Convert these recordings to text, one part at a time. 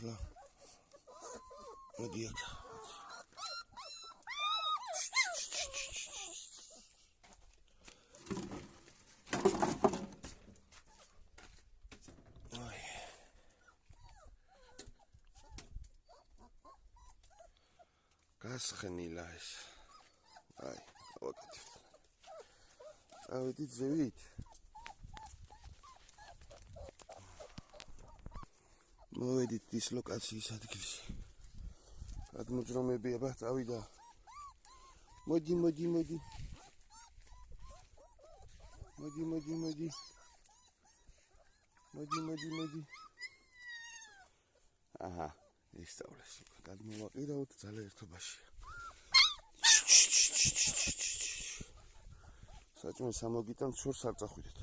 ახლა. მოდი აქ. გასხნილა ეს. აი, გავაკეთებ. წავედით ზევით. მოვედით დისლოკაციის ადგილში. გადმოძრომები აბა წავიდა. მოდი. აჰა, ისწავლეს. გადმოვაყირავთ ძალა ერთობაში. საჭმე სამოგიტან შორს არ წახვიდეთ.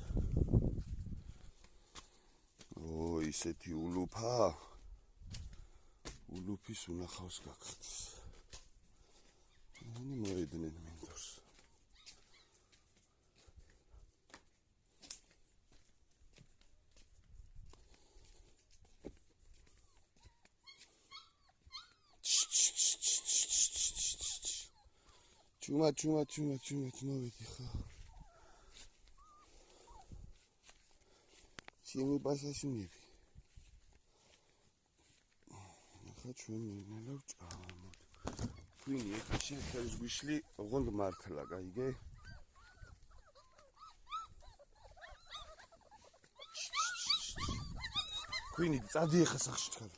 ისეთი ულუფა. ულუფის უნახავს გაგხდის. მəni მოედნენ მინდორს. ჩუმა მოვედი ხო. ჩემი ბაშაშუნები. ახლა ჩვენ მივიდნელავ ჭამოთ. ქვინი ახლა შეხელს გვიშლი ოღონდ მართლა, გაიგე? ქვინი წადი ახლა სახში ჩქარა.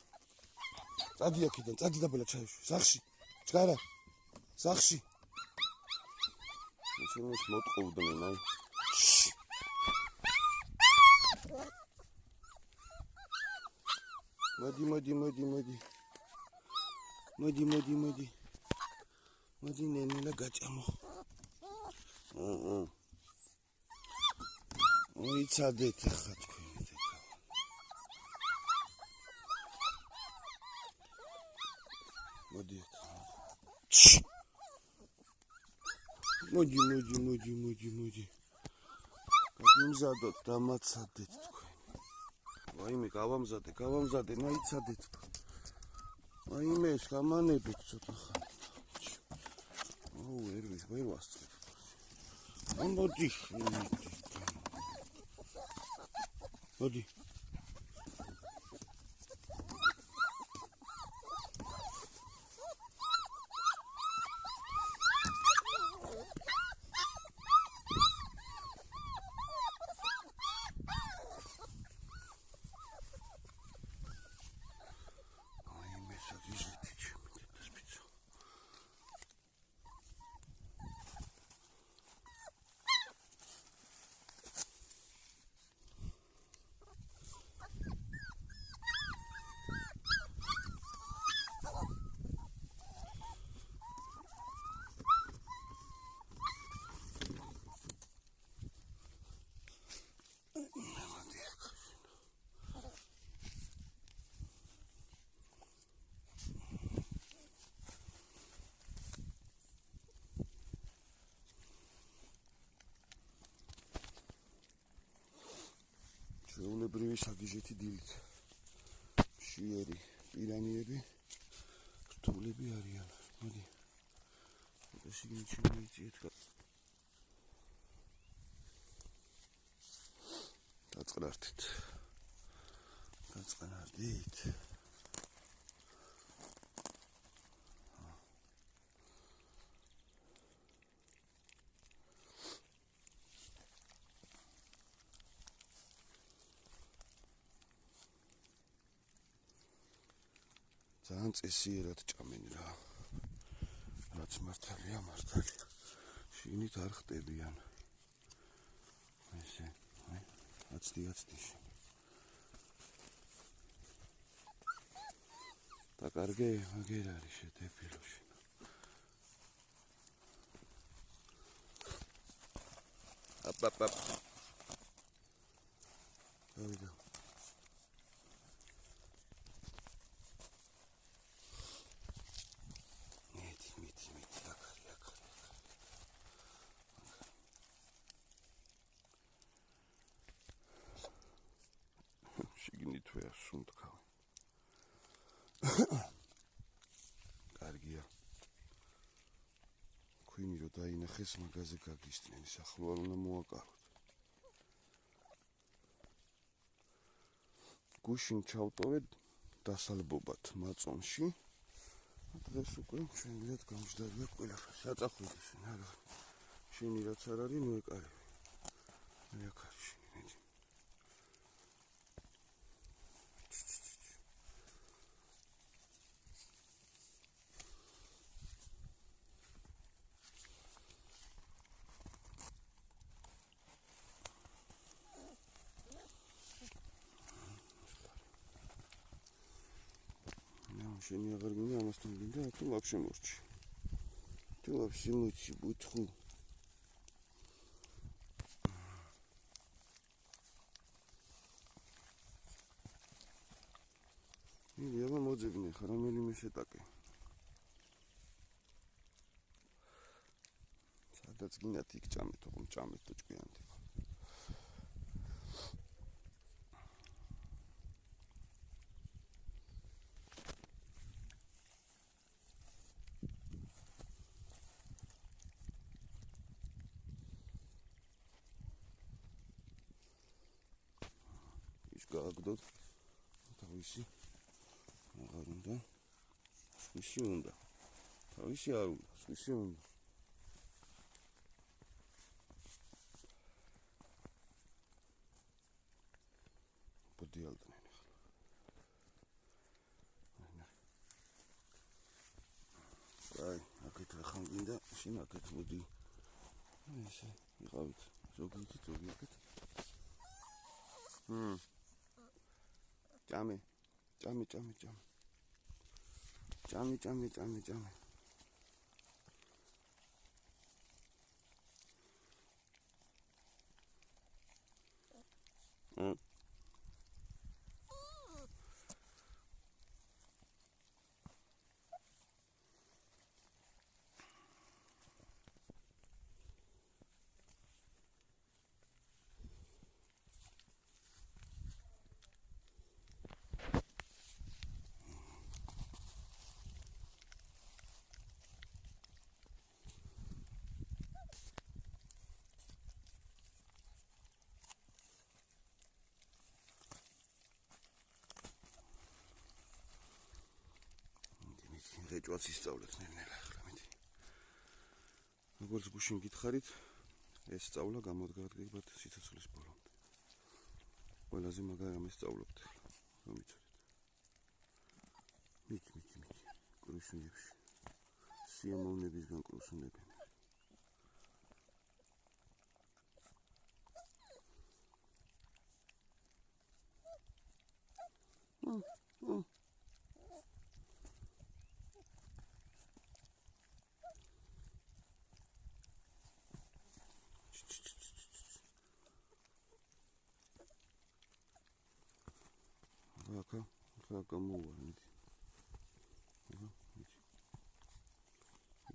წადი აქედან, წადი და ბელა ჩაიშვი. სახში. ჩქარა. სახში. ისინი მოტყუდნენ, აი. მოდი ნენელა გაჭამო. მოიცადეთ ახლა თქვენ. მოდი. მოდი. გამზადოთ, დამაცადეთ თქვენ. ვაიმე, გავამზადე, მაიცადეთ. ვაიმე, გამანებით ცოტა ხანი. ვერ ვასწრებ. მოდი. ჩვეულებრივი საგიჟეთი დილით. მშიერი პირანიები რთულები არიან. მოდი. შიგნით მივიწიეთ. დაწყნართით. ძალიან წესიერად ჭამენ რა. რაც მართალია. შიგნით არ ხტებიან. ესე, აი, აცდი. და კარგე, მაგერ არის შედებილოში. აპ. გავიდა. შიგნით ვეა სუნთქავ. კარგია. ქვინი რო დაინახეს, მაგაზე გაგისწნენ, ის ახლო არ უნდა მოაკაროთ. გუშინ ჩავტოვეთ დასალბობად მაწონში. დღეს უკვე შენიათ გამჯდარია ყველაფერი. საწახვიდი შენ არა. შენი რაც არ არის, მოეკარები. მე აქ არის შენი. შენი აღარ გინდა ამასთან გინდა თუ ვაფშე მორჩი. თუ ვაფშე მორჩი ბუთხუ. მილი აბა მოძებნე ხა რომელიმე შეტაკე. სადაც გინდათ იქ ჭამეთ, ოღონდ ჭამეთ თუ ჭკვიანთი. გააგდოთ თავისი აღარ უნდა სხვისი უნდა თავისი არ უნდა სხვისი უნდა ბოდიალდნენ ახლა აი აქეთ ახან გინდა შენ აქეთ მოდი ესე იყავით ზოგი აქეთ ჭამე რეჭვაც ისწავლეთ ნელ-ნელა ახლა მეტი. როგორც გუშინ გითხარით, ეს სწავლა გამოდგარდგებათ სიცოცხლის ბოლომდე. ყველაზე მაგარი ამას სწავლობთ ახლა, რომ იცოდეთ. მიჩ. კრუსუნებში. სიამოვნებისგან კრუსუნებენ. Aka kamuuvanti.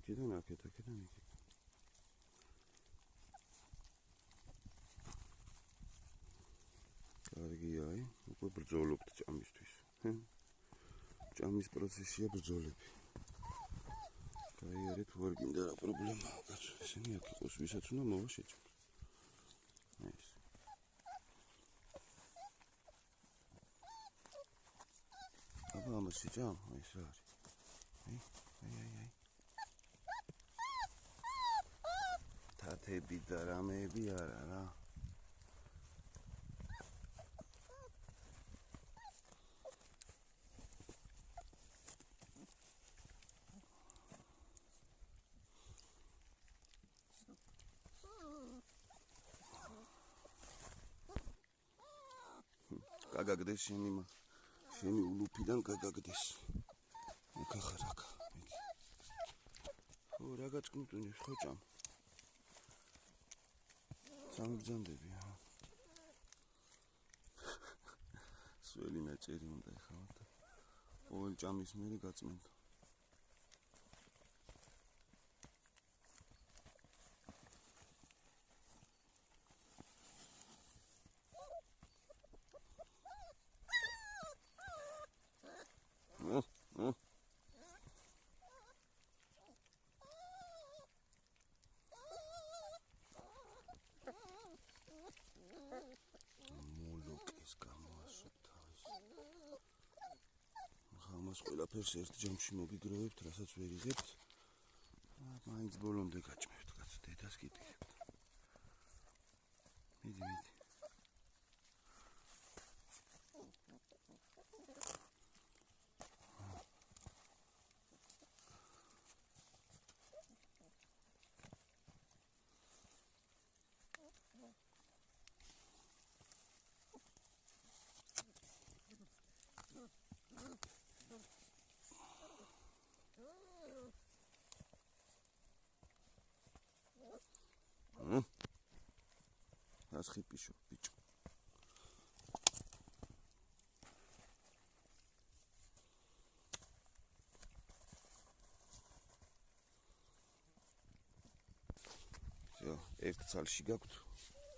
Kita nak kita ni. Კარგია, უკვე ბრძოლობთ ჭამისთვის. ჭამის პროცესია ბრძოლები. გაიარეთ ვარ გინდა რა პრობლემაა, კაცო, ესენი აქ იყოს, ვისაც უნდა მოვა შეჭამს. ეს აბა ამას შეჭამ, ეს რა არის? აი. თათები და რამეები არა რა. გაგაგდეს შენი ულუფიდან გაგაგდეს. აკა ხარ აკა. ხო რა გაწკნუტუნებს ხო ჭამ. სამბრძანდები რა. სველი ნაჭერი უნდა ეხავათ. ყოველ ჭამის მერე გაწმენდო. Well. ამას ყველაფერს ერთ ჯამში მოგიგროვებთ, რასაც ვერ იღებთ. მაინც ბოლომდე გაჭმევთ, კაცო, დედას გიტირებთ. მიდი. ასხიპიშო ბიჭო. ზო, ერთ ცალში გაქვთ,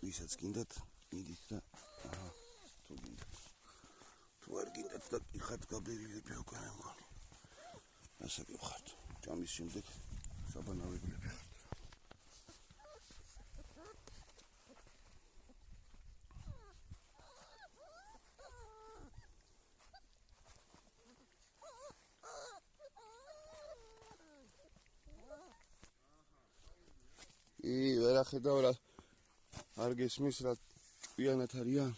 ვისაც გინდათ, მიდით და თუ გინდათ. თუ არ გინდათ და კიხათ გაბერულები უკვე მე მგონი. ასე გიხართ. ჭამის შემდეგ საბანავებლები ხართ. ვერ ახედავ რა არ გესმის რა ჭკვიანად არიან.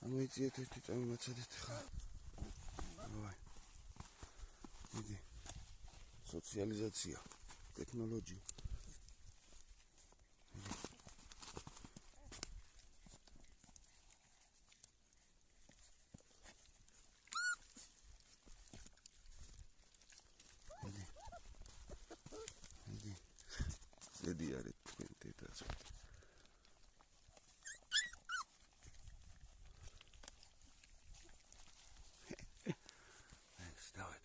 ამოიწიეთ ერთი წამი მაცადეთ ხა. ვაი. მიდი. სოციალიზაცია, ტექნოლოგია. Dedi yaret twente tazo.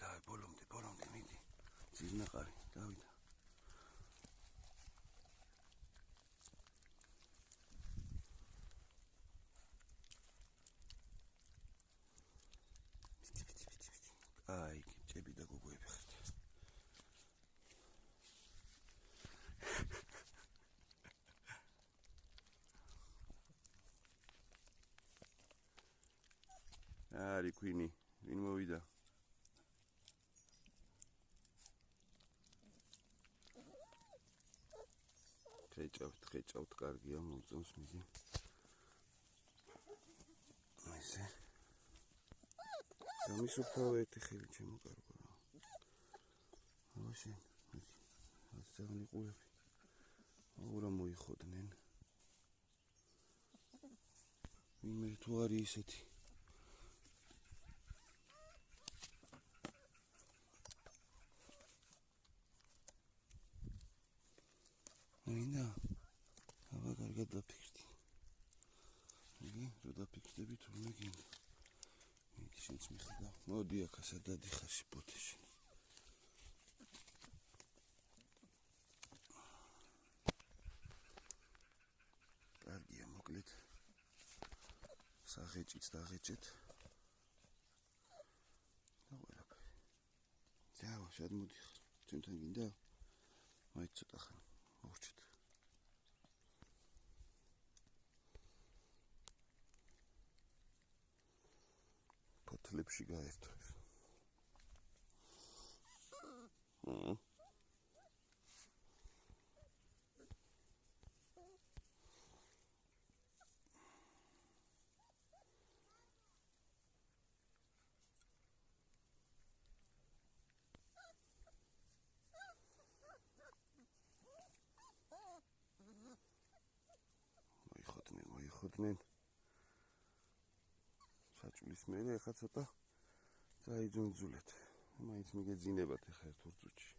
Davai, bolomde midi. Zirna qari, davida. Midi. Ai, ჭები და გოგოები ხართ. Ari Queenie, ვინ მოვიდა? ხეჭავთ, კარგია, მოგწონს მიდი. ესე. გამისუფთავ ერთი ხელი ჩემო კარგო რა. შენ, მიდი. რაც ძალიან იყურები. აურა მოიხოდნენ. ვინმე თუ არის ისეთი. Მინდა აბა კარგად დაფიქრდი. იგი რო დაფიქრდები თურმე გინდა. მიდი შენც მიხედავ. მოდი აქ ასა დადიხარში პოთეში. კარგია მოკლედ. საღეჭიც დაღეჭეთ. და ყველაფერი. ძავა შად მოდიხარ. ჩემთან გინდა? მაინც ცოტა ხანი. მოვჭით. ფოთლებში გაერთვეს. მოიხოდნენ. საჭულის მერე ახლა ცოტა წაიძუნძულეთ. მაინც მიგეძინებათ ახლა ერთ ორ წუთში.